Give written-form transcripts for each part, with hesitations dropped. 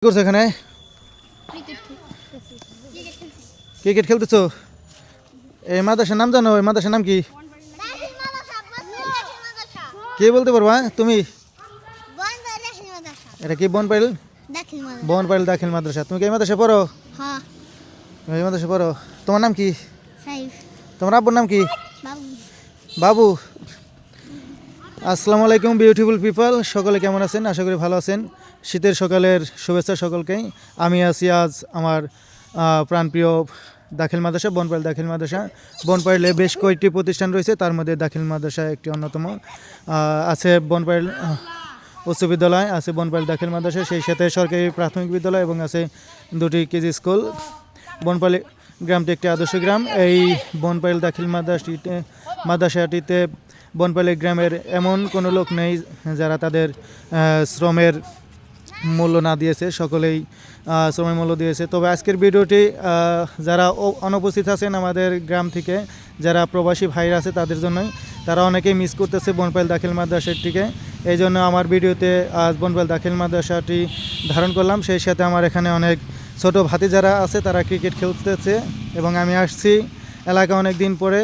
করছো এখানে? ক্রিকেট খেলতেছো? এই মাদ্রাসার নাম জানো? এই মাদ্রাসার নাম কি? কে বলতে পারবা তুমি? এটা কি বনপাইল দাখিল মাদ্রাসা। তুমি কি এই মাদ্রাসায় পড়ো? এই মাদ্রাসায় পড়ো। তোমার নাম কি? তোমার আব্বুর নাম কি? বাবু। আসসালামু আলাইকুম বিউটিফুল পিপল, সকলে কেমন আছেন? আশা করি ভালো আছেন। শীতের সকালের শুভেচ্ছা সকলকেই। আমি আছি আজ আমার প্রাণপ্রিয় দাখিল মাদ্রাসা, বনপাইল দাখিল মাদ্রাসা। বনপাইলে বেশ কয়েকটি প্রতিষ্ঠান রয়েছে, তার মধ্যে দাখিল মাদ্রাসা একটি অন্যতম। আছে বনপাইল উচ্চ বিদ্যালয়, আছে বনপাইল দাখিল মাদ্রাসা, সেই সাথে সরকারি প্রাথমিক বিদ্যালয় এবং আছে দুটি কেজি স্কুল। বনপাইল গ্রামটি একটি আদর্শ গ্রাম। এই বনপাইল দাখিল মাদ্রাসাটিতে বনপাইল গ্রামের এমন কোনো লোক নেই যারা তাদের শ্রমের মূল্য না দিয়েছে, সকলেই শ্রমের মূল্য দিয়েছে। তবে আজকের ভিডিওটি যারা অনুপস্থিত আছেন আমাদের গ্রাম থেকে, যারা প্রবাসী ভাইরা আছে তাদের জন্যই। তারা অনেকেই মিস করতেছে বনপাইল দাখিল মাদ্রাসাটিকে। এই জন্য আমার ভিডিওতে আজ বনপাইল দাখিল মাদ্রাসাটি ধারণ করলাম। সেই সাথে আমার এখানে অনেক ছোট ভাতি যারা আছে তারা ক্রিকেট খেলতেছে এবং আমি আসছি এলাকা অনেক দিন পরে,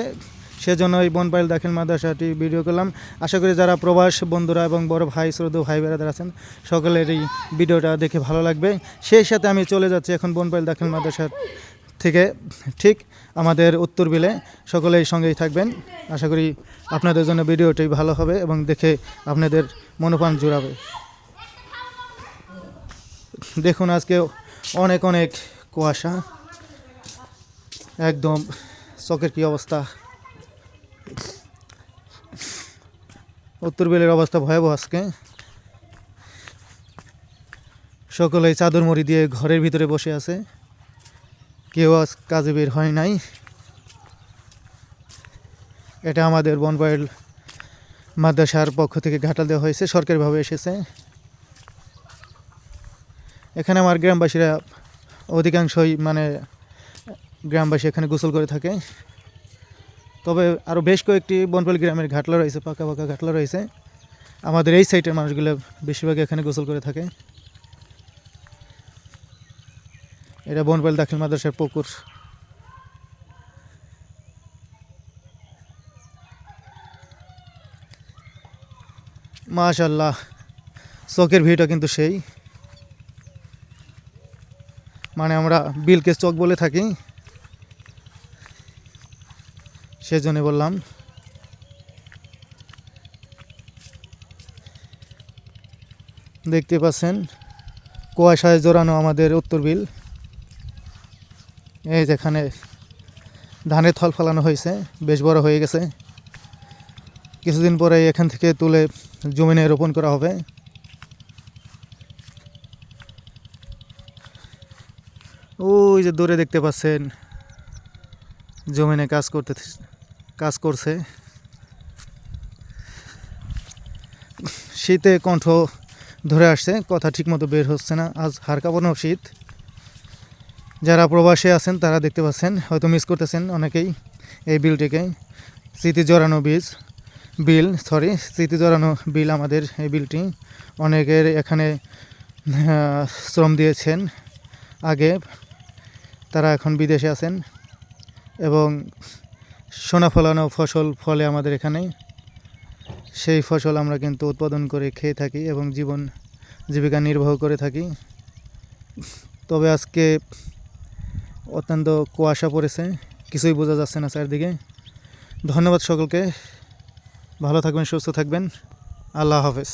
সেজন্য এই বনপাইল দাখিল মাদ্রাসাটি ভিডিও করলাম। আশা করি যারা প্রবাস বন্ধুরা এবং বড় ভাই শ্রদ্ধেয় ভাই বেড়াদার আছেন সকলের এই ভিডিওটা দেখে ভালো লাগবে। সেই সাথে আমি চলে যাচ্ছি এখন বনপাইল দাখিল মাদ্রাসার থেকে ঠিক আমাদের উত্তর বিলে। সকলেই সঙ্গেই থাকবেন। আশা করি আপনাদের জন্য ভিডিওটি ভালো হবে এবং দেখে আপনাদের মনোপ্রাণ জুড়াবে। দেখুন আজকে অনেক অনেক কুয়াশা, একদম চোখের কি অবস্থা। উত্তর বিলের অবস্থা ভয়াবহ আজকে। সকলেই চাদর মুড়ি দিয়ে ঘরের ভিতরে বসে আছে, কেউ আজ কাজে বের হয় নাই। এটা আমাদের বনপাইল মাদ্রাসার পক্ষ থেকে ঘাটাল দেওয়া হয়েছে, সরকারিভাবে এসেছে। এখানে আমার গ্রামবাসীরা অধিকাংশই গ্রামবাসী এখানে গোসল করে থাকে। তবে আরও বেশ কয়েকটি বনপাইল গ্রামের ঘাটলা রয়েছে, পাকা পাকা ঘাটলা রয়েছে। আমাদের এই সাইটের মানুষগুলো বেশিরভাগ এখানে গোসল করে থাকে। এটা বনপাইল দাখিল মাদ্রাসার পুকুর। মাশাআল্লাহ, চকের ভিউটা কিন্তু সেই, আমরা বিলকে চক বলে থাকি, সেজন্য বললাম। দেখতে পাচ্ছেন কুয়াশায় জড়ানো আমাদের উত্তর বিল। এই যেখানে ধানের থল ফেলানো হয়েছে, বেশ বড় হয়ে গেছে। কিছুদিন পরে এখান থেকে তুলে জমিনে রোপণ করা হবে। ওই যে দূরে দেখতে পাচ্ছেন জমিনে কাজ করছে। শীতে কণ্ঠ ধরে আসছে, কথা ঠিকমতো বের হচ্ছে না। আজ হাড় কাঁপানো শীত। যারা প্রবাসে আছেন তারা দেখতে পাচ্ছেন, হয়তো মিস করতেছেন অনেকেই এই বিলটিকে। স্মৃতি জড়ানো বিল আমাদের এই বিলটি। অনেকের এখানে শ্রম দিয়েছেন আগে, তারা এখন বিদেশে আছেন এবং সোনা ফলানো ফসল ফলে আমাদের এখানে। সেই ফসল আমরা কিন্তু উৎপাদন করে খেয়ে থাকি এবং জীবিকা নির্বাহ করে থাকি। তবে আজকে অত্যন্ত কুয়াশা পড়েছে, কিছুই বোঝা যাচ্ছে না চারদিকে। ধন্যবাদ সকলকে, ভালো থাকবেন, সুস্থ থাকবেন। আল্লাহ হাফেজ।